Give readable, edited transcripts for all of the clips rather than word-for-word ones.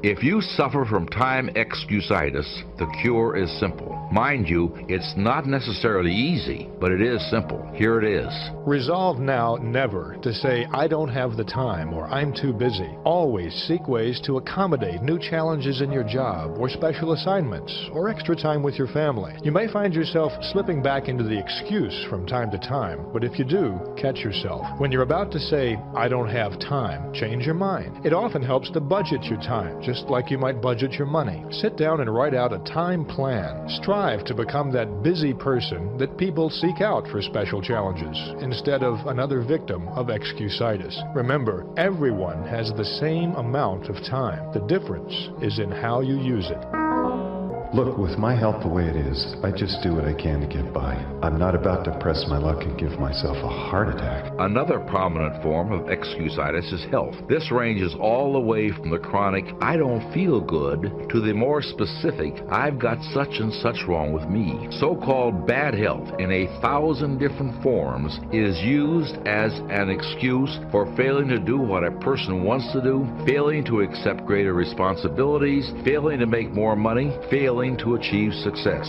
If you suffer from time excusitis, the cure is simple. Mind you, it's not necessarily easy, but it is simple. Here it is. Resolve now never to say, I don't have the time or I'm too busy. Always seek ways to accommodate new challenges in your job or special assignments or extra time with your family. You may find yourself slipping back into the excuse from time to time, but if you do, catch yourself. When you're about to say, I don't have time, change your mind. It often helps to budget your time, just like you might budget your money. Sit down and write out a time plan. Strive to become that busy person that people seek out for special challenges, instead of another victim of excusitis. Remember, everyone has the same amount of time. The difference is in how you use it. Look, with my health the way it is, I just do what I can to get by. I'm not about to press my luck and give myself a heart attack. Another prominent form of excusitis is health. This ranges all the way from the chronic, I don't feel good, to the more specific, I've got such and such wrong with me. So-called bad health in 1,000 different forms is used as an excuse for failing to do what a person wants to do, failing to accept greater responsibilities, failing to make more money, failing to achieve success.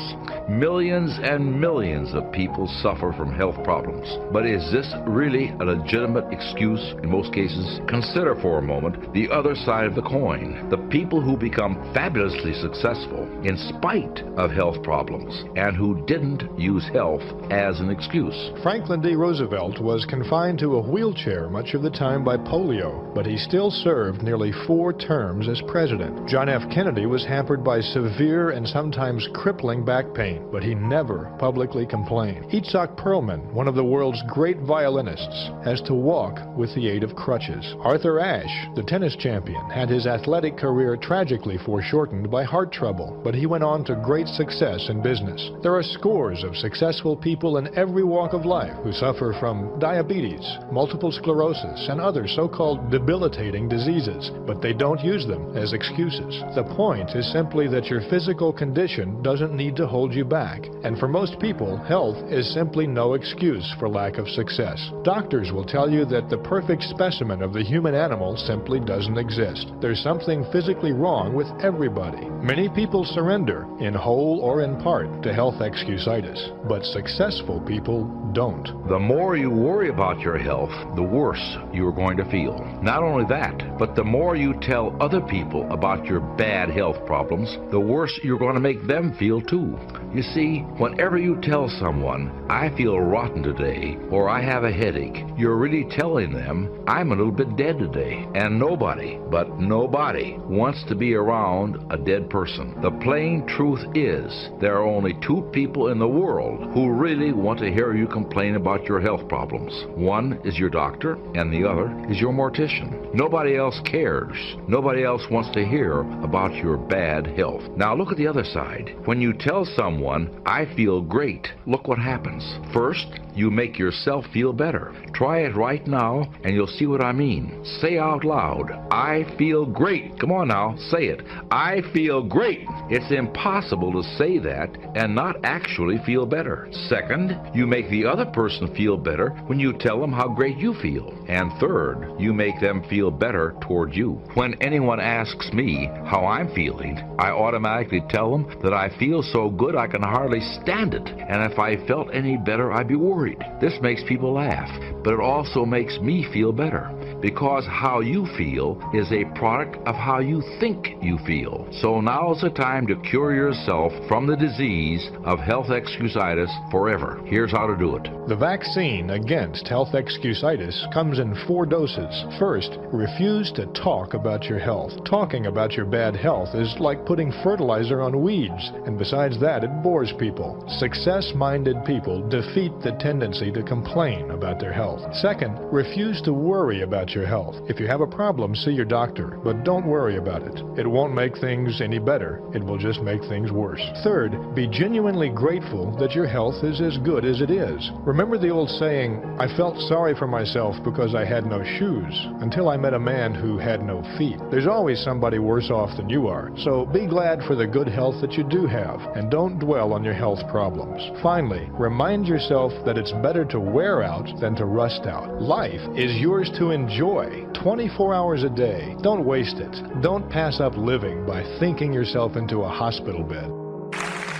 Millions and millions of people suffer from health problems. But is this really a legitimate excuse in most cases? Consider for a moment the other side of the coin. The people who become fabulously successful in spite of health problems and who didn't use health as an excuse. Franklin D. Roosevelt was confined to a wheelchair much of the time by polio, but he still served nearly 4 terms as president. John F. Kennedy was hampered by severe and sometimes crippling back pain, but he never publicly complained. Itzhak Perlman, one of the world's great violinists, has to walk with the aid of crutches. Arthur Ashe, the tennis champion, had his athletic career tragically foreshortened by heart trouble, but he went on to great success in business. There are scores of successful people in every walk of life who suffer from diabetes, multiple sclerosis, and other so-called debilitating diseases, but they don't use them as excuses. The point is simply that your physical condition doesn't need to hold you back, and for most people, health is simply no excuse for lack of success. Doctors will tell you that the perfect specimen of the human animal simply doesn't exist. There's something physically wrong with everybody. Many people surrender, in whole or in part, to health excusitis, but successful people don't. The more you worry about your health, the worse you are going to feel. Not only that, but the more you tell other people about your bad health problems, the worse you're going to make them feel too. You see, whenever you tell someone, I feel rotten today, or I have a headache, you're really telling them, I'm a little bit dead today. And nobody, but nobody, wants to be around a dead person. The plain truth is, there are only 2 people in the world who really want to hear you complain about your health problems. One is your doctor, and the other is your mortician. Nobody else cares. Nobody else wants to hear about your bad health. Now look at the other side. When you tell someone, I feel great, look what happens. First, you make yourself feel better. Try it right now, and you'll see what I mean. Say out loud, I feel great. Come on now, say it. I feel great. It's impossible to say that and not actually feel better. Second, you make the other person feel better when you tell them how great you feel. And third, you make them feel better toward you. When anyone asks me how I'm feeling, I automatically tell them that I feel so good I can hardly stand it, and if I felt any better, I'd be worried. This makes people laugh, but it also makes me feel better, because how you feel is a product of how you think you feel. So now's the time to cure yourself from the disease of health excusitis forever. Here's how to do it. The vaccine against health excusitis comes in 4 doses. First, refuse to talk about your health. Talking about your bad health is like putting fertilizer on weeds, and besides that, it bores people. Success-minded people defeat the tendency to complain about their health. Second, refuse to worry about your health. If you have a problem, see your doctor, but don't worry about it. It won't make things any better. It will just make things worse. Third, be genuinely grateful that your health is as good as it is. Remember the old saying, I felt sorry for myself because I had no shoes, until I met a man who had no feet. There's always somebody worse off than you are, so be glad for the good health that you do have, and don't dwell on your health problems. Finally, remind yourself that it's better to wear out than to rust out. Life is yours to enjoy enjoy. 24 hours a day. Don't waste it. Don't pass up living by thinking yourself into a hospital bed.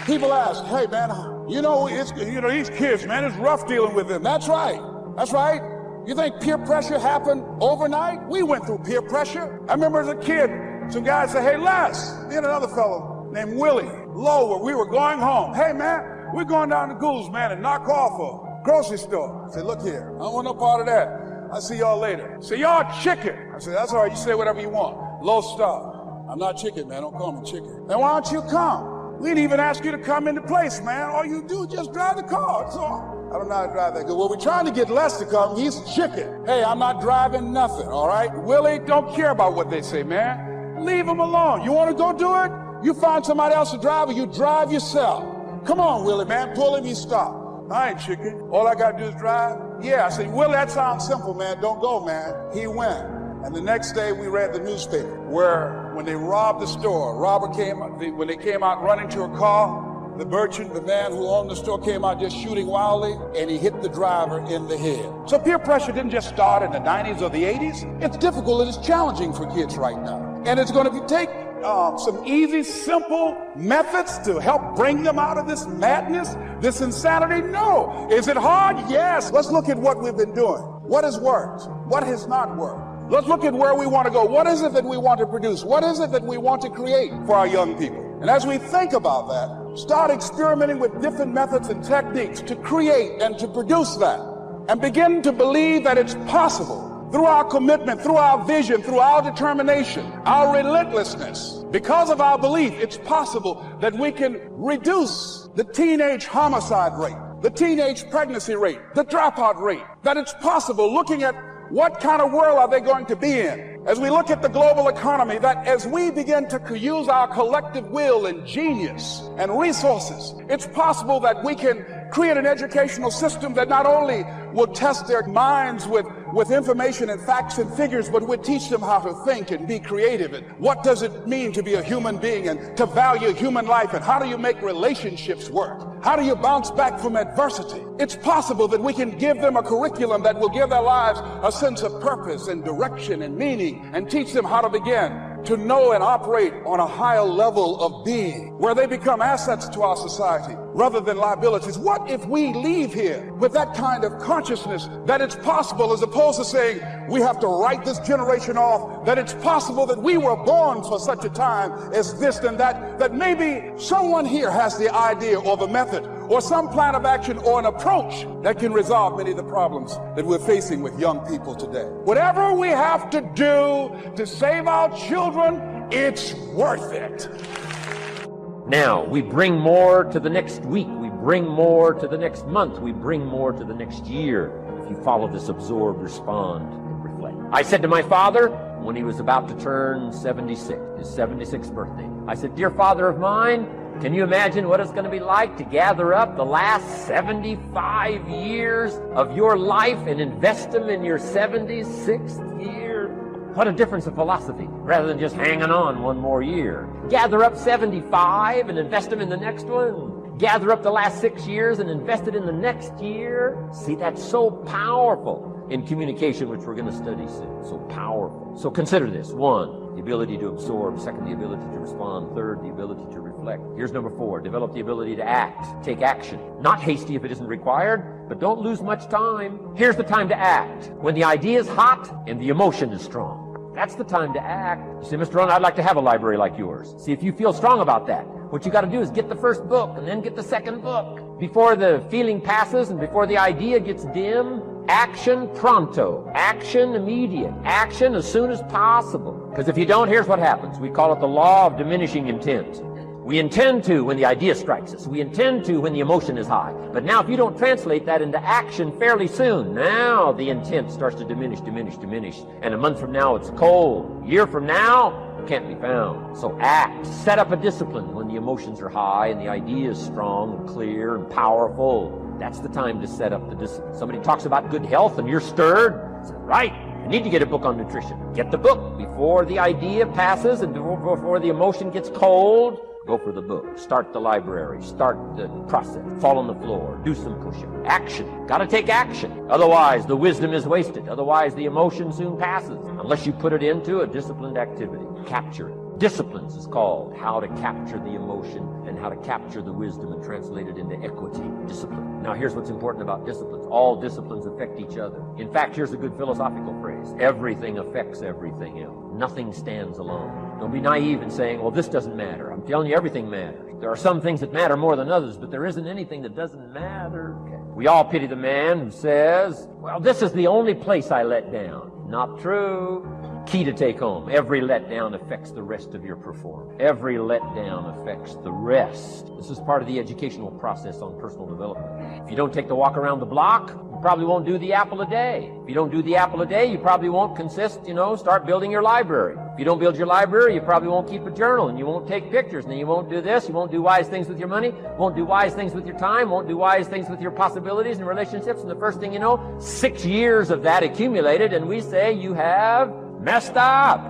People ask, hey man, these kids, man, it's rough dealing with them. That's right. That's right. You think peer pressure happened overnight? We went through peer pressure. I remember as a kid, some guys said, hey Les, me and another fellow named Willie Lowe, we were going home. Hey man, we're going down to Goulds, man, and knock off a grocery store. I said, look here, I don't want no part of that. I'll see y'all later. Say, y'all chicken. I said, that's all right, you say whatever you want. Low star. I'm not chicken, man, don't call me chicken. Then why don't you come? We didn't even ask you to come into place, man. All you do is just drive the car, that's all. I don't know how to drive that good. Well, we're trying to get Les to come. He's chicken. Hey, I'm not driving nothing, all right? Willie, don't care about what they say, man. Leave him alone. You want to go do it? You find somebody else to drive or you drive yourself. Come on, Willie, man. Pull him, you stop. I ain't chicken. All I got to do is drive? Yeah. I said, Willie, that sounds simple, man. Don't go, man. He went. And the next day we read the newspaper where when they robbed the store, when they came out running to a car, the merchant, the man who owned the store, came out just shooting wildly, and he hit the driver in the head. So peer pressure didn't just start in the 90s or the 80s. It's difficult and it's challenging for kids right now. And it's going to take some easy, simple methods to help bring them out of this madness, this insanity. No. Is it hard? Yes. Let's look at what we've been doing. What has worked? What has not worked? Let's look at where we want to go. What is it that we want to produce? What is it that we want to create for our young people? And as we think about that, start experimenting with different methods and techniques to create and to produce that. And begin to believe that it's possible through our commitment, through our vision, through our determination, our relentlessness. Because of our belief, it's possible that we can reduce the teenage homicide rate, the teenage pregnancy rate, the dropout rate. That it's possible, looking at what kind of world are they going to be in? As we look at the global economy, that as we begin to use our collective will and genius and resources, it's possible that we can create an educational system that not only will test their minds with information and facts and figures, but will teach them how to think and be creative. And what does it mean to be a human being and to value human life? And how do you make relationships work? How do you bounce back from adversity? It's possible that we can give them a curriculum that will give their lives a sense of purpose and direction and meaning, and teach them how to begin to know and operate on a higher level of being, where they become assets to our society rather than liabilities. What if we leave here with that kind of consciousness that it's possible, as opposed to saying we have to write this generation off, that it's possible that we were born for such a time as this and that, that maybe someone here has the idea or the method or some plan of action or an approach that can resolve many of the problems that we're facing with young people today. Whatever we have to do to save our children, it's worth it. Now, we bring more to the next week. We bring more to the next month. We bring more to the next year. If you follow this absorb, respond, and reflect. I said to my father, when he was about to turn 76, his 76th birthday, I said, dear father of mine, can you imagine what it's going to be like to gather up the last 75 years of your life and invest them in your 76th year? What a difference of philosophy, rather than just hanging on one more year. Gather up 75 and invest them in the next one. Gather up the last 6 years and invest it in the next year. See, that's so powerful in communication, which we're going to study soon. So powerful. So consider this. 1, the ability to absorb. 2, the ability to respond. 3, the ability to reflect. Here's number 4, develop the ability to act. Take action. Not hasty if it isn't required, but don't lose much time. Here's the time to act. When the idea is hot and the emotion is strong. That's the time to act. You say, Mr. Rohn, I'd like to have a library like yours. See, if you feel strong about that, what you got to do is get the first book and then get the second book. Before the feeling passes and before the idea gets dim, action pronto. Action immediate. Action as soon as possible. Because if you don't, here's what happens. We call it the law of diminishing intent. We intend to when the idea strikes us. We intend to when the emotion is high. But now if you don't translate that into action fairly soon, now the intent starts to diminish. And a month from now it's cold. A year from now, it can't be found. So act. Set up a discipline when the emotions are high and the idea is strong and clear and powerful. That's the time to set up the discipline. Somebody talks about good health and you're stirred. Say, right. You need to get a book on nutrition. Get the book before the idea passes and before the emotion gets cold. Go for the book. Start the library. Start the process. Fall on the floor. Do some push-ups. Action. Got to take action. Otherwise, the wisdom is wasted. Otherwise, the emotion soon passes. Unless you put it into a disciplined activity. Capture it. Disciplines is called how to capture the emotion and how to capture the wisdom and translate it into equity. Discipline. Now here's what's important about disciplines. All disciplines affect each other. In fact, here's a good philosophical phrase. Everything affects everything else. Nothing stands alone. Don't be naive in saying, well, this doesn't matter. I'm telling you, everything matters. There are some things that matter more than others, but there isn't anything that doesn't matter. Okay. We all pity the man who says, well, this is the only place I let down. Not true. Key to take home. Every letdown affects the rest of your performance. Every letdown affects the rest. This is part of the educational process on personal development. If you don't take the walk around the block, you probably won't do the apple a day. If you don't do the apple a day, you probably won't start building your library. If you don't build your library, you probably won't keep a journal, and you won't take pictures, and then you won't do this, you won't do wise things with your money, won't do wise things with your time, won't do wise things with your possibilities and relationships, and the first thing you know, 6 years of that accumulated, and we say you have messed up.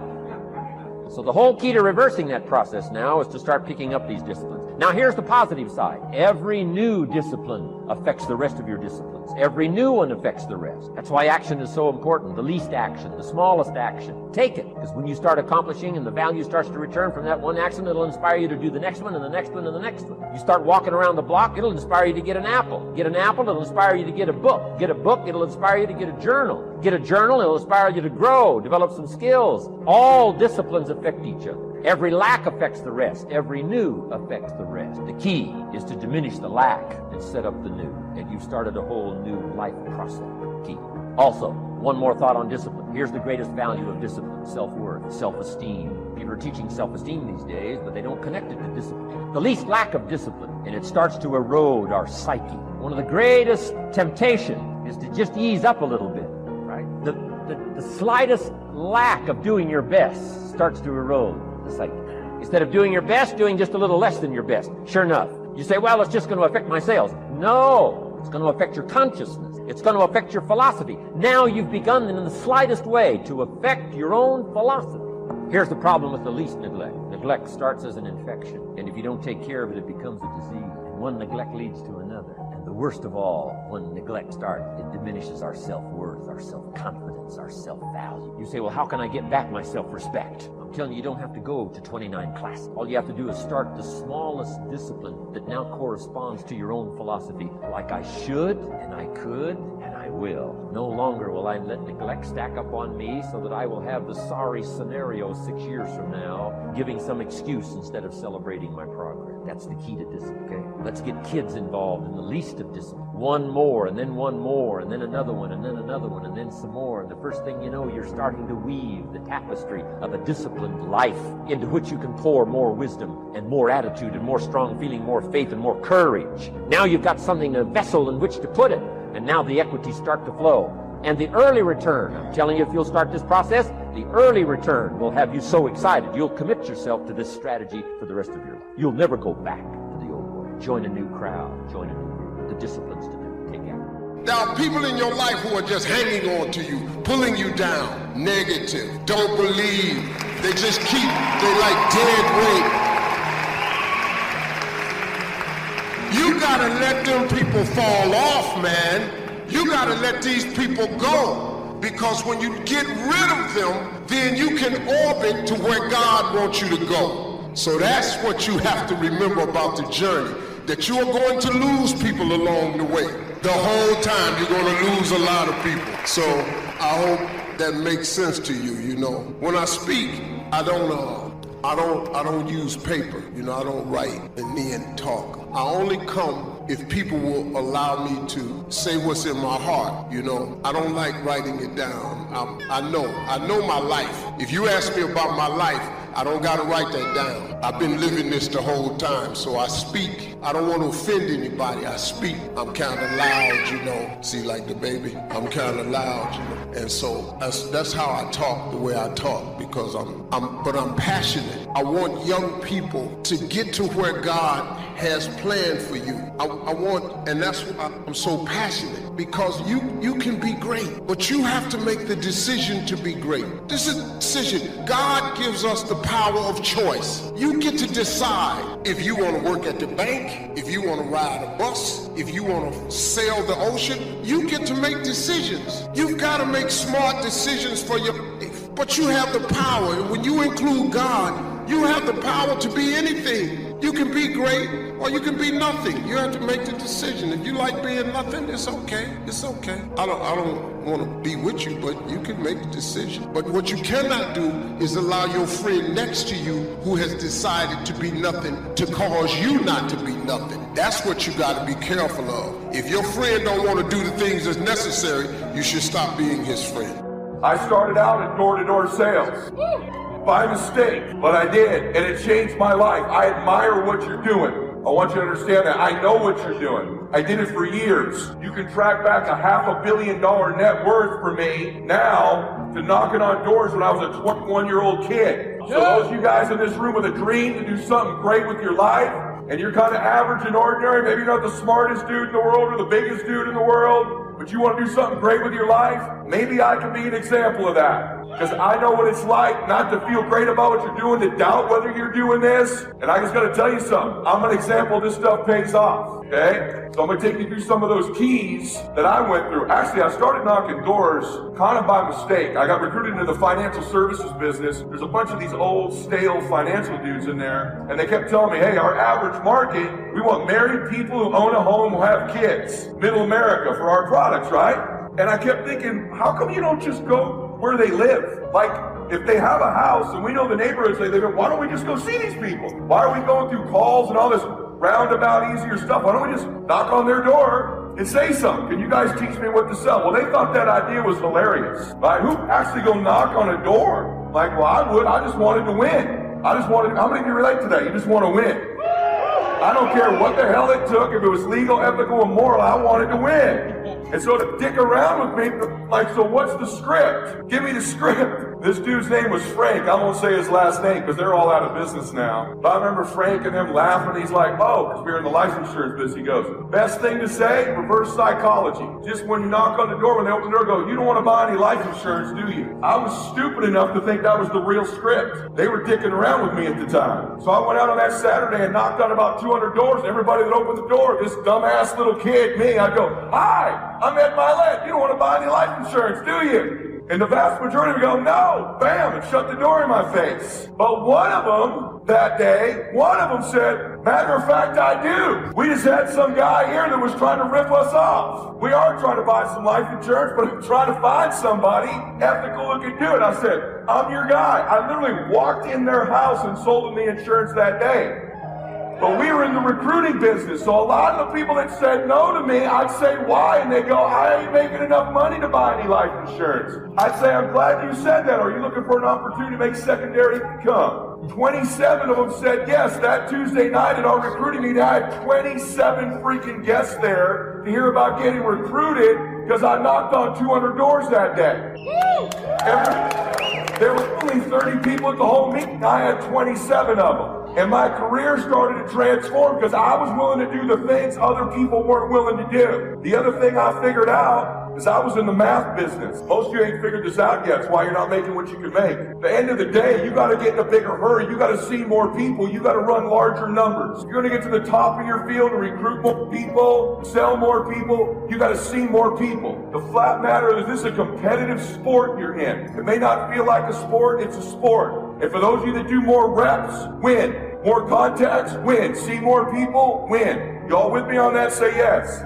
So the whole key to reversing that process now is to start picking up these disciplines. Now here's the positive side. Every new discipline affects the rest of your disciplines. Every new one affects the rest. That's why action is so important. The least action, the smallest action. Take it. Because when you start accomplishing and the value starts to return from that one action, it'll inspire you to do the next one and the next one and the next one. You start walking around the block, it'll inspire you to get an apple. Get an apple, it'll inspire you to get a book. Get a book, it'll inspire you to get a journal. Get a journal, it'll inspire you to grow, develop some skills. All disciplines affect each other. Every lack affects the rest. Every new affects the rest. The key is to diminish the lack and set up the new. And you've started a whole new life process. Key. Also, one more thought on discipline. Here's the greatest value of discipline: self-worth, self-esteem. People are teaching self-esteem these days, but they don't connect it to discipline. The least lack of discipline, and it starts to erode our psyche. One of the greatest temptations is to just ease up a little bit, right? The slightest lack of doing your best starts to erode the psyche. Instead of doing your best, doing just a little less than your best. Sure enough, you say, well, it's just going to affect my sales. No, it's going to affect your consciousness. It's going to affect your philosophy. Now you've begun in the slightest way to affect your own philosophy. Here's the problem with the least neglect. Neglect starts as an infection, and if you don't take care of it, it becomes a disease. And one neglect leads to another. And the worst of all, when neglect starts, it diminishes our self-worth, our self-confidence, our self-value. You say, well, how can I get back my self-respect? I'm telling you, you don't have to go to 29 classes. All you have to do is start the smallest discipline that now corresponds to your own philosophy. Like I should, and I could, and I will. No longer will I let neglect stack up on me so that I will have the sorry scenario 6 years from now, giving some excuse instead of celebrating my progress. That's the key to discipline, okay? Let's get kids involved in the least of discipline. One more, and then one more, and then another one, and then another one, and then some more. And the first thing you know, you're starting to weave the tapestry of a disciplined life into which you can pour more wisdom and more attitude and more strong feeling, more faith and more courage. Now you've got something, a vessel in which to put it. And now the equities start to flow. And the early return, I'm telling you, if you'll start this process, the early return will have you so excited. You'll commit yourself to this strategy for the rest of your life. You'll never go back to the old way. Join a new crowd. Join a new group. The disciplines to do. Take action. There are people in your life who are just hanging on to you, pulling you down, negative, don't believe. They just they like dead weight. You gotta let them people fall off, man. You gotta let these people go. Because when you get rid of them, then you can orbit to where God wants you to go. So that's what you have to remember about the journey. That you are going to lose people along the way. The whole time you're going to lose a lot of people. So I hope that makes sense to you, you know. When I speak, I don't use paper, you know, I don't write and then talk. I only come if people will allow me to say what's in my heart, you know. I don't like writing it down. I know my life. If you ask me about my life, I don't gotta write that down. I've been living this the whole time, so I speak. I don't want to offend anybody. I speak. I'm kind of loud, you know. See, like the baby, I'm kind of loud, you know. And so that's how I talk the way I talk, because I'm passionate. I want young people to get to where God has planned for you. I want, and that's why I'm so passionate, because you can be great, but you have to make the decision to be great. This is a decision. God gives us the power of choice. You get to decide if you want to work at the bank, if you want to ride a bus, if you want to sail the ocean. You get to make decisions. You've got to make smart decisions for your life, but you have the power. And when you include God, you have the power to be anything. You can be great or you can be nothing. You have to make the decision. If you like being nothing, it's okay. It's okay. I don't want to be with you, but you can make the decision. But what you cannot do is allow your friend next to you who has decided to be nothing to cause you not to be nothing. That's what you got to be careful of. If your friend don't want to do the things that's necessary, you should stop being his friend. I started out in door-to-door sales. By mistake, but I did, and it changed my life. I admire what you're doing. I want you to understand that. I know what you're doing. I did it for years. You can track back a $500 million net worth for me now to knocking on doors when I was a 21-year-old kid. So those of you guys in this room with a dream to do something great with your life, and you're kind of average and ordinary, maybe you're not the smartest dude in the world or the biggest dude in the world, but you want to do something great with your life, maybe I can be an example of that. Because I know what it's like not to feel great about what you're doing, to doubt whether you're doing this. And I just got to tell you something. I'm an example this stuff pays off, okay? So I'm going to take you through some of those keys that I went through. Actually, I started knocking doors kind of by mistake. I got recruited into the financial services business. There's a bunch of these old, stale financial dudes in there. And they kept telling me, hey, our average market, we want married people who own a home who have kids. Middle America for our products, right? And I kept thinking, how come you don't just go where they live? Like, if they have a house and we know the neighborhoods they live in, why don't we just go see these people? Why are we going through calls and all this roundabout easier stuff? Why don't we just knock on their door and say something? Can you guys teach me what to sell? Well, they thought that idea was hilarious, right? Who actually go knock on a door? Like, well, I would. I just wanted to win. How many of you relate to that? You just want to win. I don't care what the hell it took. If it was legal, ethical, and moral, I wanted to win. And so to dick around with me, like, so what's the script? Give me the script. This dude's name was Frank. I won't say his last name because they're all out of business now. But I remember Frank and him laughing. He's like, oh, because we were in the life insurance business. He goes, best thing to say, reverse psychology. Just when you knock on the door, when they open the door, go, you don't want to buy any life insurance, do you? I was stupid enough to think that was the real script. They were dicking around with me at the time. So I went out on that Saturday and knocked on about 200 doors. And everybody that opened the door, this dumbass little kid, me, I'd go, hi, I'm at Mylett. You don't want to buy any life insurance, do you? And the vast majority would go, no, bam, and shut the door in my face. But one of them that day, one of them said, matter of fact, I do. We just had some guy here that was trying to rip us off. We are trying to buy some life insurance, but I'm trying to find somebody ethical who can do it. I said, I'm your guy. I literally walked in their house and sold them the insurance that day. But we were in the recruiting business, so a lot of the people that said no to me, I'd say why, and they go, I ain't making enough money to buy any life insurance. I'd say, I'm glad you said that. Are you looking for an opportunity to make secondary income? 27 of them said yes. That Tuesday night at our recruiting meeting, I had 27 freaking guests there to hear about getting recruited because I knocked on 200 doors that day. There were only 30 people at the whole meeting. I had 27 of them. And my career started to transform because I was willing to do the things other people weren't willing to do. The other thing I figured out is I was in the math business. Most of you ain't figured this out yet. That's why you're not making what you can make. At the end of the day, you got to get in a bigger hurry. You got to see more people. You got to run larger numbers. If you're going to get to the top of your field and recruit more people, sell more people, you got to see more people. The flat matter is this is a competitive sport you're in. It may not feel like a sport, it's a sport. And for those of you that do more reps, win. More contacts, win. See more people, win. Y'all with me on that? Say yes.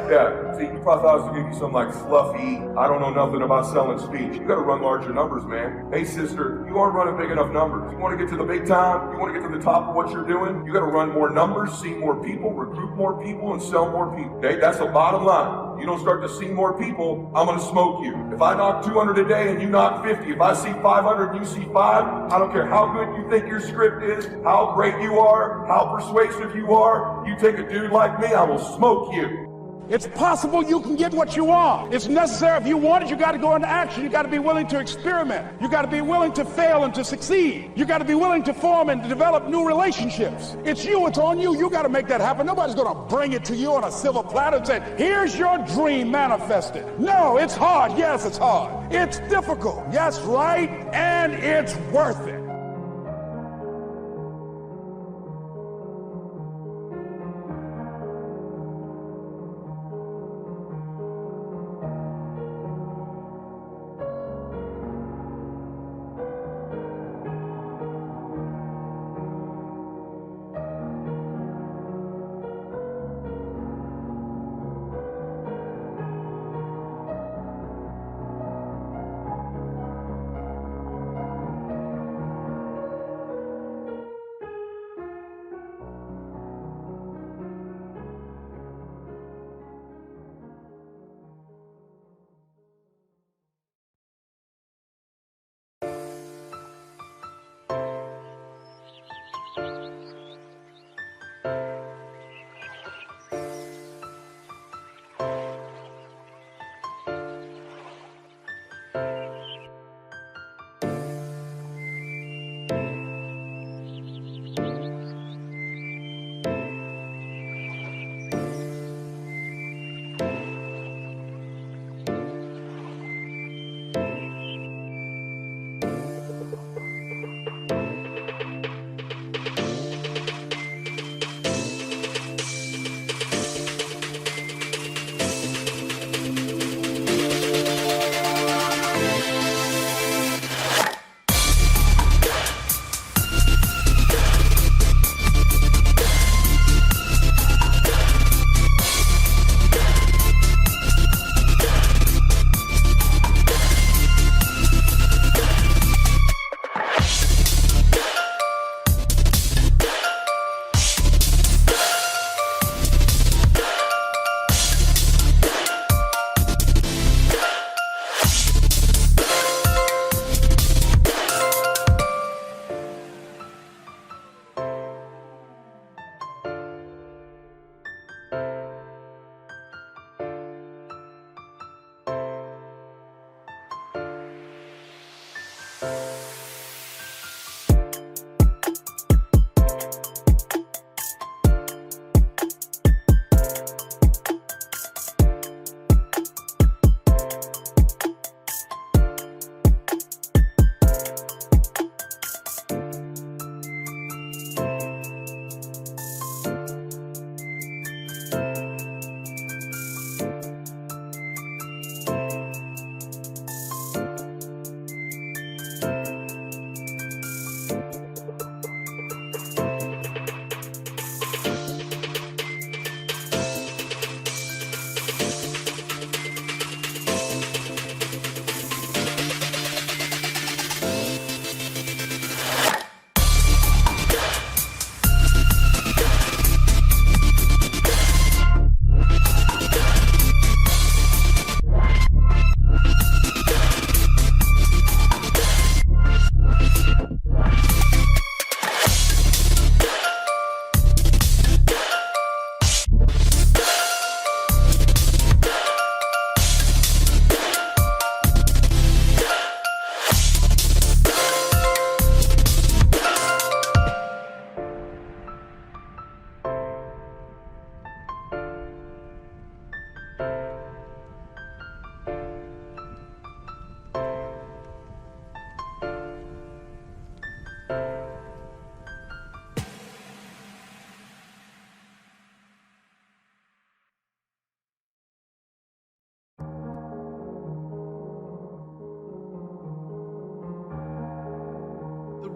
Yeah. See, you probably thought I was going to give you some like fluffy, I don't know nothing about selling speech. You got to run larger numbers, man. Hey, sister, you aren't running big enough numbers. You want to get to the big time? You want to get to the top of what you're doing? You got to run more numbers, see more people, recruit more people, and sell more people. Okay, that's the bottom line. You don't start to see more people, I'm going to smoke you. If I knock 200 a day and you knock 50, if I see 500 and you see 5, I don't care how good you think your script is, how great you are, how persuasive you are. You take a dude like me, I will smoke you. It's possible you can get what you want. It's necessary. If you want it, you got to go into action. You got to be willing to experiment. You got to be willing to fail and to succeed. You got to be willing to form and to develop new relationships. It's you. It's on you. You got to make that happen. Nobody's going to bring it to you on a silver platter and say, here's your dream manifested. No, it's hard. Yes, it's hard. It's difficult. Yes, right. And it's worth it.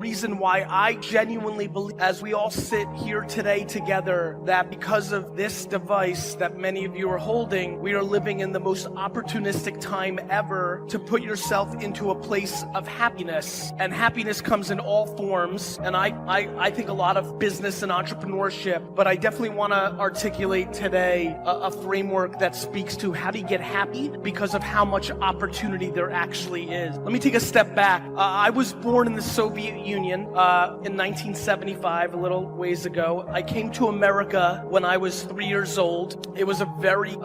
reason why I genuinely believe, as we all sit here today together, that because of this device that many of you are holding, we are living in the most opportunistic time ever to put yourself into a place of happiness. And happiness comes in all forms. And I think a lot of business and entrepreneurship, but I definitely want to articulate today a framework that speaks to how do you get happy because of how much opportunity there actually is. Let me take a step back. I was born in the Soviet Union in 1975, a little ways ago. I came to America when I was 3 years old. It was a very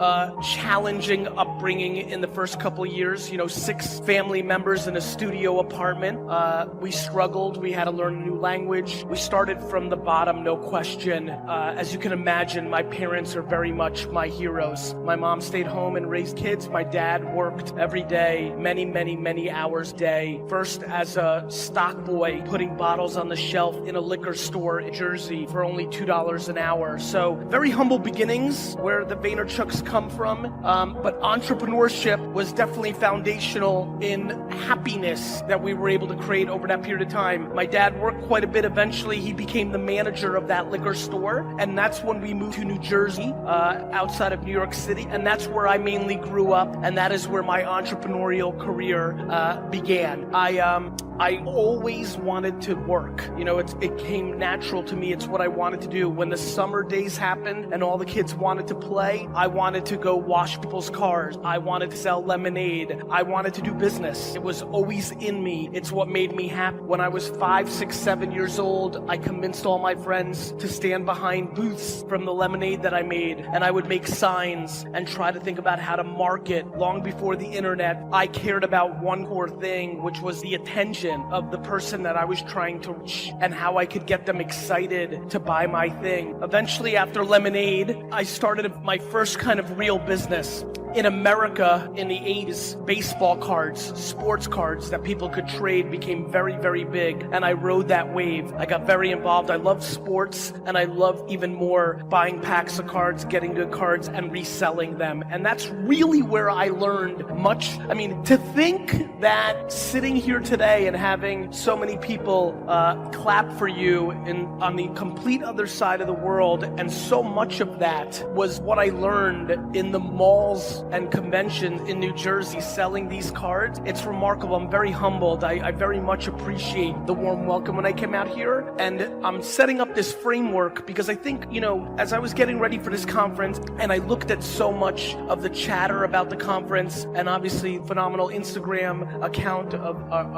challenging upbringing in the first couple of years. 6 family members in a studio apartment. We struggled. We had to learn a new language. We started from the bottom, no question. As you can imagine, my parents are very much my heroes. My mom stayed home and raised kids. My dad worked every day, many hours a day. First as a stock boy, putting bottles on the shelf in a liquor store in Jersey for only $2 an hour. So very humble beginnings where the Vaynerchuks come from. But entrepreneurship was definitely foundational in happiness that we were able to create over that period of time. My dad worked quite a bit. Eventually, he became the manager of that liquor store. And that's when we moved to New Jersey, outside of New York City. And that's where I mainly grew up. And that is where my entrepreneurial career began. I always wanted to work. It came natural to me. It's what I wanted to do. When the summer days happened and all the kids wanted to play, I wanted to go wash people's cars. I wanted to sell lemonade. I wanted to do business. It was always in me. It's what made me happy. When I was 5, 6, 7 years old, I convinced all my friends to stand behind booths from the lemonade that I made, and I would make signs and try to think about how to market. Long before the internet, I cared about one core thing, which was the attention of the person that I was trying to reach and how I could get them excited to buy my thing. Eventually, after lemonade, I started my first kind of real business. In America, in the 80s, baseball cards, sports cards that people could trade became very big, and I rode that wave. I got very involved. I love sports, and I love even more buying packs of cards, getting good cards, and reselling them. And that's really where I learned much. I mean, to think that sitting here today and having so many people clap for you on the complete other side of the world, and so much of that was what I learned in the malls and conventions in New Jersey selling these cards. It's remarkable. I'm very humbled. I very much appreciate the warm welcome when I came out here. And I'm setting up this framework because I think, as I was getting ready for this conference and I looked at so much of the chatter about the conference and obviously phenomenal Instagram account of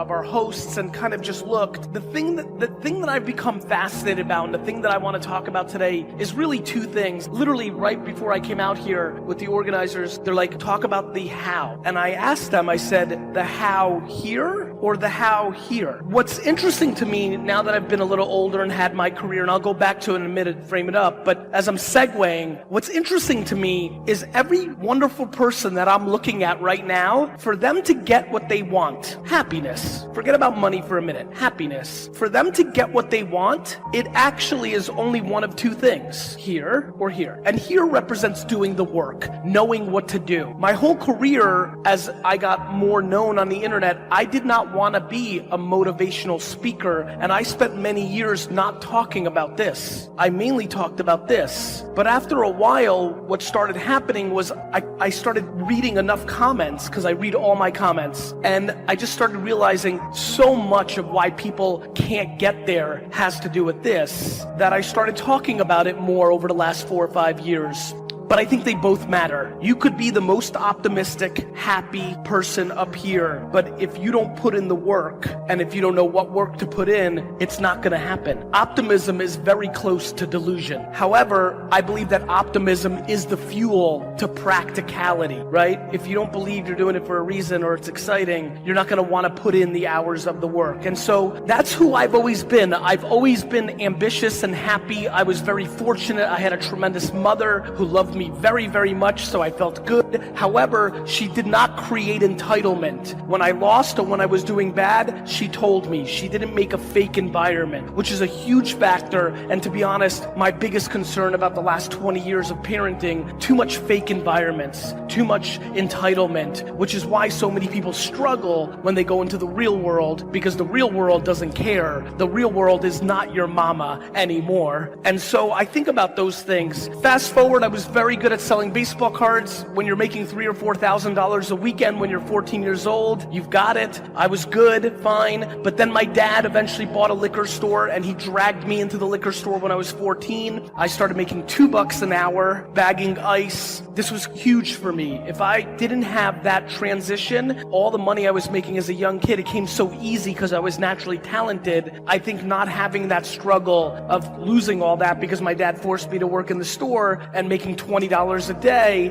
our hosts, and kind of just looked, the thing that I've become fascinated about and the thing that I want to talk about today is really 2 things. Literally right before I came out here with the organizers, they're like, talk about the how. And I asked them, I said, the how here or the how here? What's interesting to me now that I've been a little older and had my career, and I'll go back to it in a minute, frame it up, but as I'm segueing, what's interesting to me is every wonderful person that I'm looking at right now, for them to get what they want, happiness, forget about money for a minute, happiness, for them to get what they want, it actually is only one of 2 things, here or here. And here represents doing the work, knowing what to do. My whole career, as I got more known on the internet, I did not want to be a motivational speaker, and I spent many years not talking about this. I mainly talked about this. But after a while, what started happening was I started reading enough comments, because I read all my comments, and I just started realizing so much of why people can't get there has to do with this, that I started talking about it more over the last 4 or 5 years. But I think they both matter. You could be the most optimistic, happy person up here, but if you don't put in the work, and if you don't know what work to put in, it's not gonna happen. Optimism is very close to delusion. However, I believe that optimism is the fuel to practicality, right? If you don't believe you're doing it for a reason or it's exciting, you're not gonna wanna put in the hours of the work. And so that's who I've always been. I've always been ambitious and happy. I was very fortunate. I had a tremendous mother who loved me very much, so I felt good. However, she did not create entitlement. When I lost or when I was doing bad, she told me. She didn't make a fake environment, which is a huge factor. And to be honest, my biggest concern about the last 20 years of parenting, too much fake environments, too much entitlement, which is why so many people struggle when they go into the real world, because the real world doesn't care. The real world is not your mama anymore. And so I think about those things. Fast forward, I was very very good at selling baseball cards when you're making $3,000 or $4,000 a weekend when you're 14 years old. You've got it. I was good, fine. But then my dad eventually bought a liquor store and he dragged me into the liquor store when I was 14. I started making $2 an hour, bagging ice. This was huge for me. If I didn't have that transition, all the money I was making as a young kid, it came so easy because I was naturally talented. I think not having that struggle of losing all that because my dad forced me to work in the store and making $20 a day,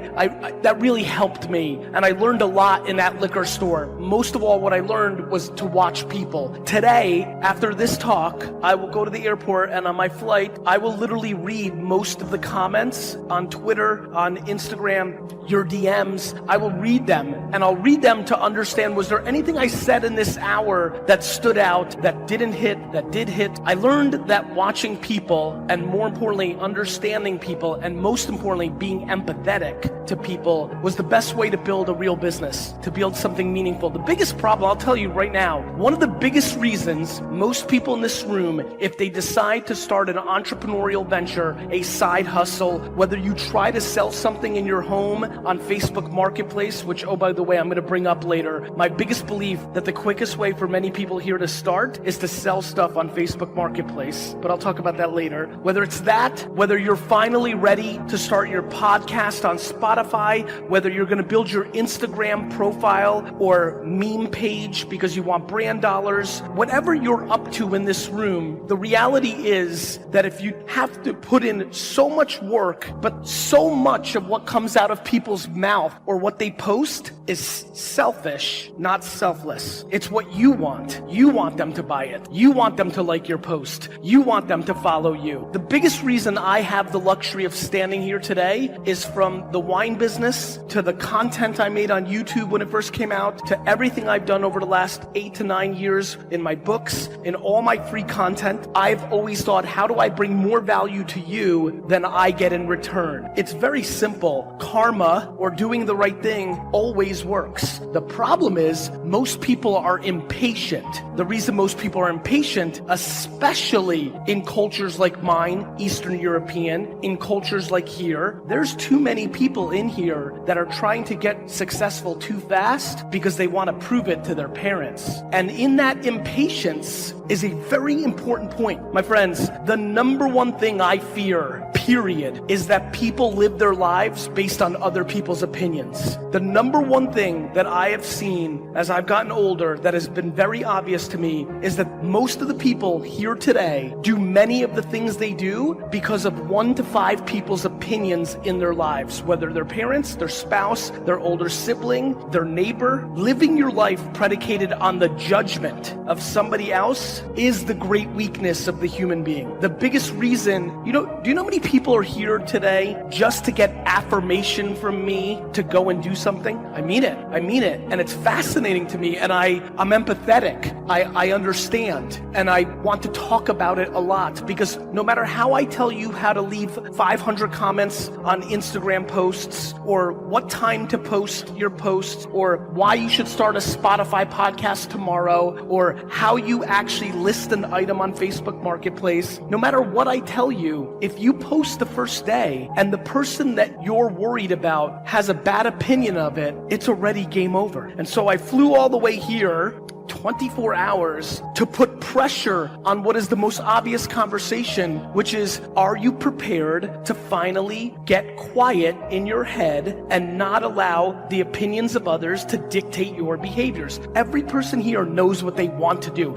that really helped me. And I learned a lot in that liquor store. Most of all, what I learned was to watch people. Today, after this talk, I will go to the airport and on my flight, I will literally read most of the comments on Twitter, on Instagram, your DMs. I will read them and I'll read them to understand, was there anything I said in this hour that stood out, that didn't hit, that did hit? I learned that watching people, and more importantly, understanding people, and most importantly, being empathetic to people was the best way to build a real business, to build something meaningful. The biggest problem, I'll tell you right now, one of the biggest reasons most people in this room, if they decide to start an entrepreneurial venture, a side hustle, whether you try to sell something in your home on Facebook Marketplace, which, oh, by the way, I'm going to bring up later, my biggest belief that the quickest way for many people here to start is to sell stuff on Facebook Marketplace, but I'll talk about that later. Whether it's that, whether you're finally ready to start your podcast on Spotify, whether you're going to build your Instagram profile or meme page because you want brand dollars, whatever you're up to in this room, the reality is that if you have to put in so much work, but so much of what comes out of people's mouth or what they post is selfish, not selfless. It's what you want. You want them to buy it. You want them to like your post. You want them to follow you. The biggest reason I have the luxury of standing here today is from the wine business to the content I made on YouTube when it first came out to everything I've done over the last 8 to 9 years in my books, in all my free content. I've always thought, how do I bring more value to you than I get in return? It's very simple. Karma, or doing the right thing, always works. The problem is most people are impatient. The reason most people are impatient, especially in cultures like mine, Eastern European, in cultures like here, there's too many people in here that are trying to get successful too fast because they want to prove it to their parents. And in that impatience is a very important point. My friends, the number one thing I fear, period, is that people live their lives based on other people's opinions. The number one thing that I have seen as I've gotten older that has been very obvious to me is that most of the people here today do many of the things they do because of 1 to 5 people's opinions in their lives, whether their parents, their spouse, their older sibling, their neighbor. Living your life predicated on the judgment of somebody else is the great weakness of the human being. The biggest reason, do you know how many people are here today just to get affirmation from me to go and do something? I mean it. And it's fascinating to me, and I'm empathetic. I understand, and I want to talk about it a lot, because no matter how I tell you how to leave 500 comments on Instagram posts, or what time to post your posts, or why you should start a Spotify podcast tomorrow, or how you actually list an item on Facebook Marketplace, no matter what I tell you, if you post the first day and the person that you're worried about has a bad opinion of it, it's already game over. And so I flew all the way here 24 hours to put pressure on what is the most obvious conversation, which is, are you prepared to finally get quiet in your head and not allow the opinions of others to dictate your behaviors? Every person here knows what they want to do.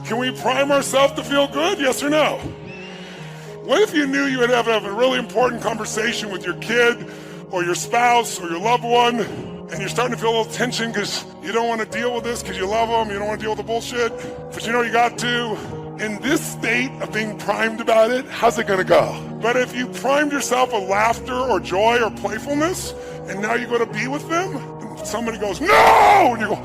Can we prime ourselves to feel good? Yes or no? What if you knew you would have a really important conversation with your kid or your spouse or your loved one, and you're starting to feel a little tension because you don't want to deal with this because you love them, you don't want to deal with the bullshit, but you know you got to? In this state of being primed about it, how's it gonna go? But if you primed yourself with laughter or joy or playfulness, and now you go to be with them, and somebody goes, no! And you go,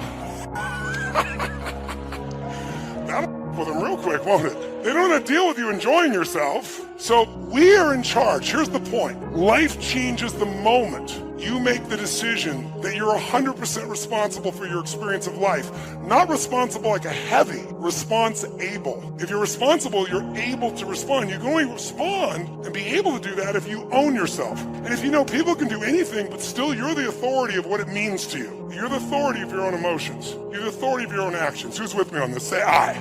that'll with them real quick, won't it? They don't want to deal with you enjoying yourself. So we are in charge. Here's the point. Life changes the moment you make the decision that you're 100% responsible for your experience of life. Not responsible like a heavy, response-able. If you're responsible, you're able to respond. You can only respond and be able to do that if you own yourself. And if you know people can do anything, but still you're the authority of what it means to you. You're the authority of your own emotions. You're the authority of your own actions. Who's with me on this? Say I.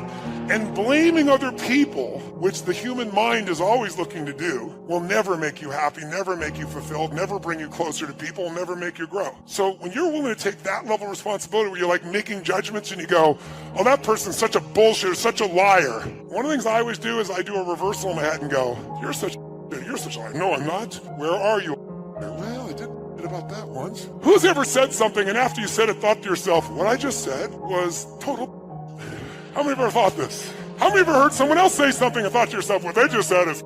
And blaming other people, which the human mind is always looking to do, will never make you happy, never make you fulfilled, never bring you closer to people, never make you grow. So when you're willing to take that level of responsibility where you're like making judgments and you go, oh, that person's such a bullshitter, such a liar. One of the things I always do is I do a reversal in my head and go, you're such a liar. No, I'm not. Where are you? Well, I did about that once. Who's ever said something and after you said it thought to yourself, what I just said was total. How many have ever thought this? How many have ever heard someone else say something and thought to yourself, what they just said is...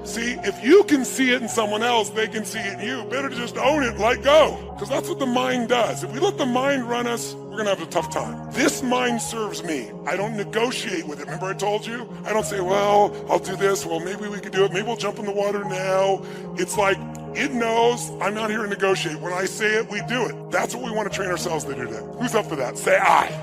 See, if you can see it in someone else, they can see it in you. Better to just own it and let go. Because that's what the mind does. If we let the mind run us, we're going to have a tough time. This mind serves me. I don't negotiate with it. Remember I told you? I don't say, well, I'll do this. Well, maybe we could do it. Maybe we'll jump in the water now. It's like, it knows I'm not here to negotiate. When I say it, we do it. That's what we want to train ourselves to do today. Who's up for that? Say I.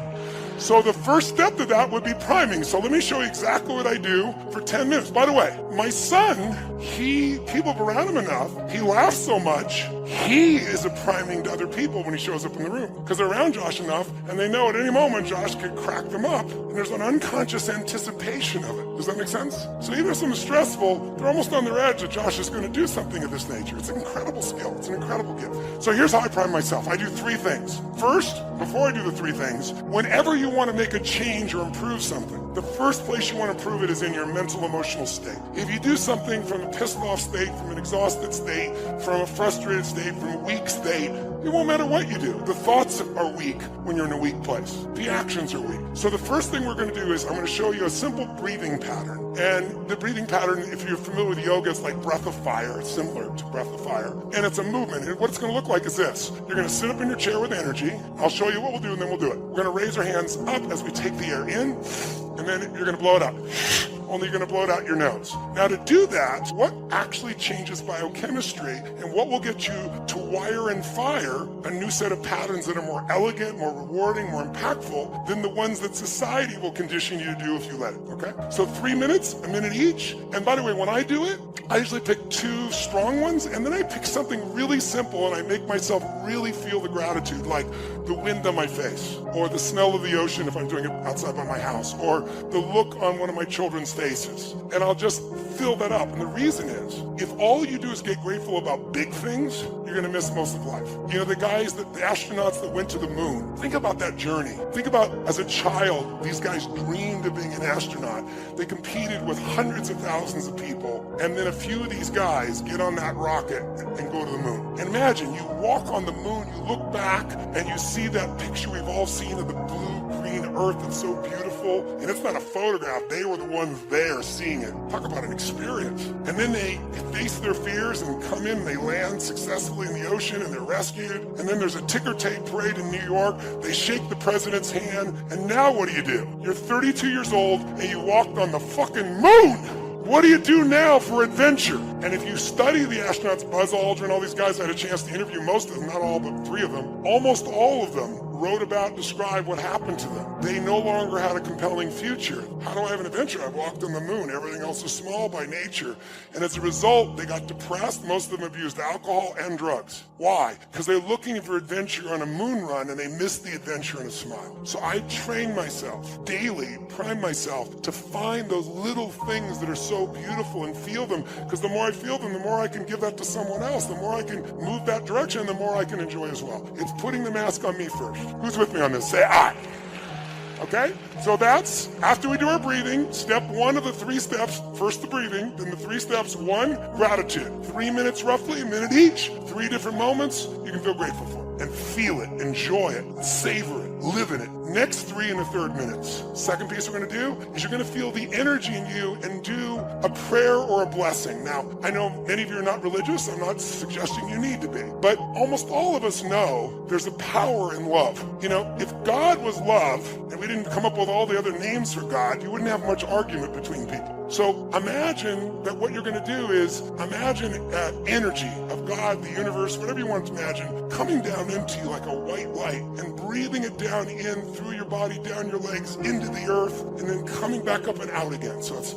So the first step to that would be priming. So let me show you exactly what I do for 10 minutes. By the way, my son, people around him enough, he laughs so much, he is a priming to other people when he shows up in the room. Because they're around Josh enough, and they know at any moment Josh could crack them up, and there's an unconscious anticipation of it. Does that make sense? So even if something's stressful, they're almost on their edge that Josh is going to do something of this nature. It's an incredible skill. It's an incredible gift. So here's how I prime myself. I do 3 things. First, before I do the 3 things, whenever you want to make a change or improve something, the first place you want to improve it is in your mental, emotional state. If you do something from a pissed off state, from an exhausted state, from a frustrated state, from a weak state, it won't matter what you do. The thoughts are weak when you're in a weak place. The actions are weak. So the first thing we're going to do is I'm going to show you a simple breathing pattern. And the breathing pattern, if you're familiar with yoga, it's like breath of fire. It's similar to breath of fire. And it's a movement. And what it's going to look like is this. You're going to sit up in your chair with energy. I'll show you what we'll do, and then we'll do it. We're going to raise our hands up as we take the air in, and then you're going to blow it out. Only you're going to blow it out your nose. Now to do that, what actually changes biochemistry and what will get you to wire and fire a new set of patterns that are more elegant, more rewarding, more impactful than the ones that society will condition you to do if you let it, okay? So 3 minutes, a minute each. And by the way, when I do it, I usually pick 2 strong ones, and then I pick something really simple and I make myself really feel the gratitude, like the wind on my face, or the smell of the ocean if I'm doing it outside by my house, or the look on one of my children's faces. And I'll just fill that up. And the reason is, if all you do is get grateful about big things, you're going to miss most of life. You know, the astronauts that went to the moon, think about that journey. Think about, as a child, these guys dreamed of being an astronaut. They competed with hundreds of thousands of people, and then a few of these guys get on that rocket and go to the moon. And imagine, you walk on the moon, you look back, and you see that picture we've all seen of the blue-green Earth that's so beautiful, and it's not a photograph. They were the ones there seeing it. Talk about an experience. And then they face their fears and come in, and they land successfully in the ocean, and they're rescued. And then there's a ticker tape parade in New York. They shake the president's hand, and now what do? You're 32 years old, and you walked on the fucking moon! What do you do now for adventure? And if you study the astronauts, Buzz Aldrin, all these guys, I had a chance to interview most of them, not all, but 3 of them. Almost all of them wrote about, described what happened to them. They no longer had a compelling future. How do I have an adventure? I walked on the moon. Everything else is small by nature. And as a result, they got depressed. Most of them abused alcohol and drugs. Why? Because they're looking for adventure on a moon run, and they missed the adventure in a smile. So I train myself daily, prime myself to find those little things that are so beautiful and feel them. Because the more I feel them, the more I can give that to someone else. The more I can move that direction, the more I can enjoy as well. It's putting the mask on me first. Who's with me on this? Say I. Okay? So that's, after we do our breathing, step 1 of the 3 steps. First the breathing, then the 3 steps. 1, gratitude. 3 minutes roughly, a minute each. 3 different moments you can feel grateful for. And feel it, enjoy it, savor it, live in it. Next 3 in the 3rd minutes. Second piece we're going to do is you're going to feel the energy in you and do a prayer or a blessing. Now, I know many of you are not religious. I'm not suggesting you need to be. But almost all of us know there's a power in love. You know, if God was love and we didn't come up with all the other names for God, you wouldn't have much argument between people. So imagine that what you're going to do is imagine energy of God, the universe, whatever you want to imagine, coming down into you like a white light and breathing it down in through your body, down your legs, into the earth, and then coming back up and out again. So it's,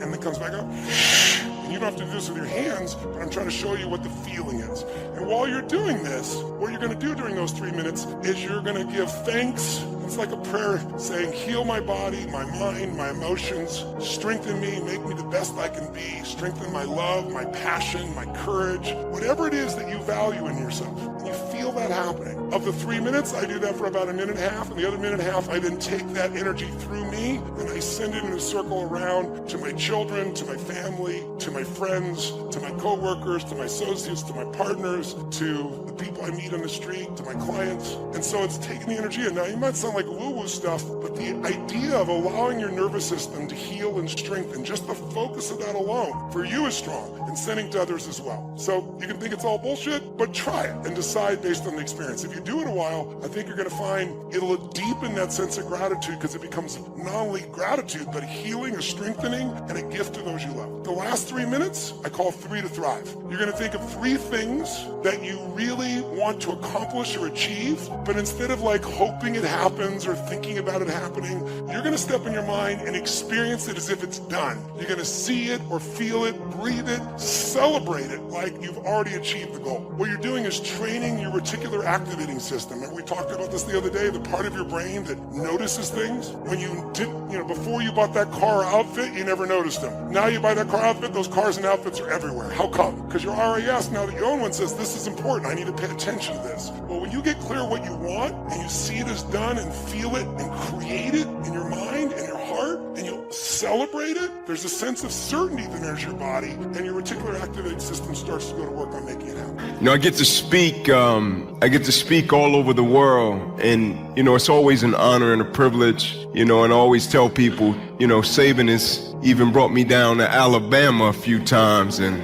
and then comes back up. And you don't have to do this with your hands, but I'm trying to show you what the feeling is. And while you're doing this, what you're going to do during those 3 minutes is you're going to give thanks. It's like a prayer saying, heal my body, my mind, my emotions, strengthen me, make me the best I can be, strengthen my love, my passion, my courage, whatever it is that you value in yourself. And you feel that happening. Of the 3 minutes, I do that for about 1.5 minutes, and the other 1.5 minutes, I then take that energy through me, and I send it in a circle around to my children, to my family, to my friends, to my coworkers, to my associates, to my partners, to the people I meet on the street, to my clients. And so it's taking the energy, and now you might sound like woo-woo stuff, but the idea of allowing your nervous system to heal and strengthen, just the focus of that alone, for you is strong, and sending to others as well. So you can think it's all bullshit, but try it and decide based on the experience. If you do it a while, I think you're going to find it'll deepen that sense of gratitude, because it becomes not only gratitude, but a healing, a strengthening, and a gift to those you love. The last 3 minutes, I call 3 to thrive. You're going to think of 3 things that you really want to accomplish or achieve, but instead of like hoping it happens or thinking about it happening, you're going to step in your mind and experience it as if it's done. You're going to see it or feel it, breathe it, celebrate it like you've already achieved the goal. What you're doing is training your reticular activating system. And we talked about this the other day, the part of your brain that notices things. When you did, before you bought that car or outfit, you never noticed them. Now you buy that car outfit, those cars and outfits are everywhere. How come? Because your RAS, now that you own one, says this is important. I need to pay attention to this. Well, when you get clear what you want and you see it as done and feel it and create it in your mind and your heart, and you celebrate it, there's a sense of certainty that enters your body, and your reticular activating system starts to go to work on making it happen. I get to speak. I get to speak all over the world, and it's always an honor and a privilege. And I always tell people, Saban has even brought me down to Alabama a few times, and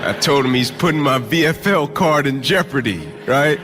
I told him he's putting my VFL card in jeopardy, right?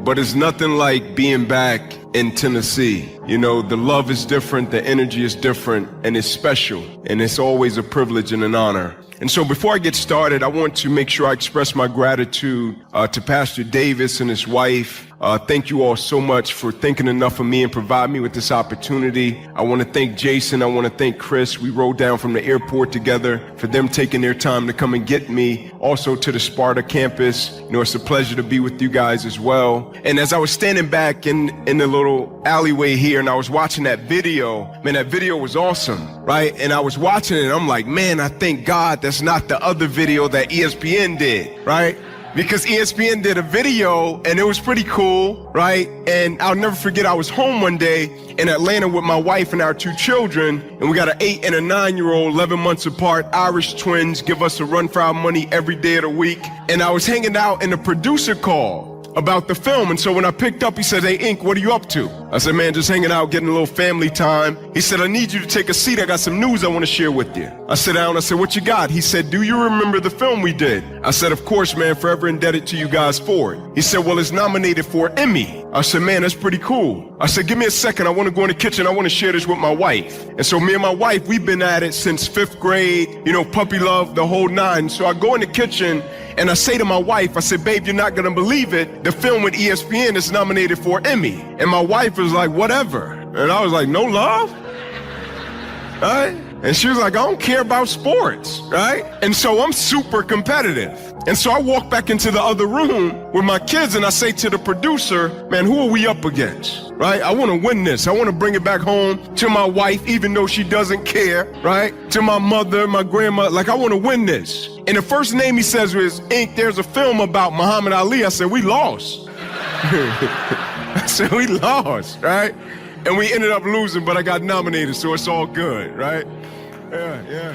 But it's nothing like being back in Tennessee. The love is different, the energy is different, and it's special. And it's always a privilege and an honor. And so before I get started, I want to make sure I express my gratitude to Pastor Davis and his wife. Thank you all so much for thinking enough of me and providing me with this opportunity. I want to thank Jason. I want to thank Chris. We rode down from the airport together, for them taking their time to come and get me. Also to the Sparta campus. It's a pleasure to be with you guys as well. And as I was standing back in the little alleyway here and I was watching that video, man, that video was awesome, right? And I was watching it and I'm like, man, I thank God that's not the other video that ESPN did, right? Because ESPN did a video and it was pretty cool, right? And I'll never forget, I was home one day in Atlanta with my wife and our 2 children, and we got an 8 and a 9-year-old, 11 months apart, Irish twins, give us a run for our money every day of the week. And I was hanging out and the producer called about the film. And so when I picked up, he said, "Hey, Ink, what are you up to?" I said, "Man, just hanging out, getting a little family time." He said, "I need you to take a seat. I got some news I want to share with you." I sat down. I said, "What you got?" He said, "Do you remember the film we did?" I said, "Of course, man, forever indebted to you guys for it." He said, "Well, it's nominated for an Emmy." I said, "Man, that's pretty cool." I said, "Give me a second. I want to go in the kitchen. I want to share this with my wife." And so me and my wife, we've been at it since 5th grade, puppy love, the whole 9. So I go in the kitchen and I say to my wife, I said, "Babe, you're not going to believe it. The film with ESPN is nominated for an Emmy." And my wife was like, "Whatever." And I was like, "No love?" Right? And she was like, "I don't care about sports." Right? And so I'm super competitive. And so I walk back into the other room with my kids and I say to the producer, "Man, who are we up against?" Right? "I want to win this. I want to bring it back home to my wife, even though she doesn't care." Right? "To my mother, my grandma, like I want to win this." And the first name he says was, "Ink, there's a film about Muhammad Ali." I said, "We lost." I said, "We lost," right? And we ended up losing, but I got nominated, so it's all good, right? Yeah.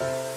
you.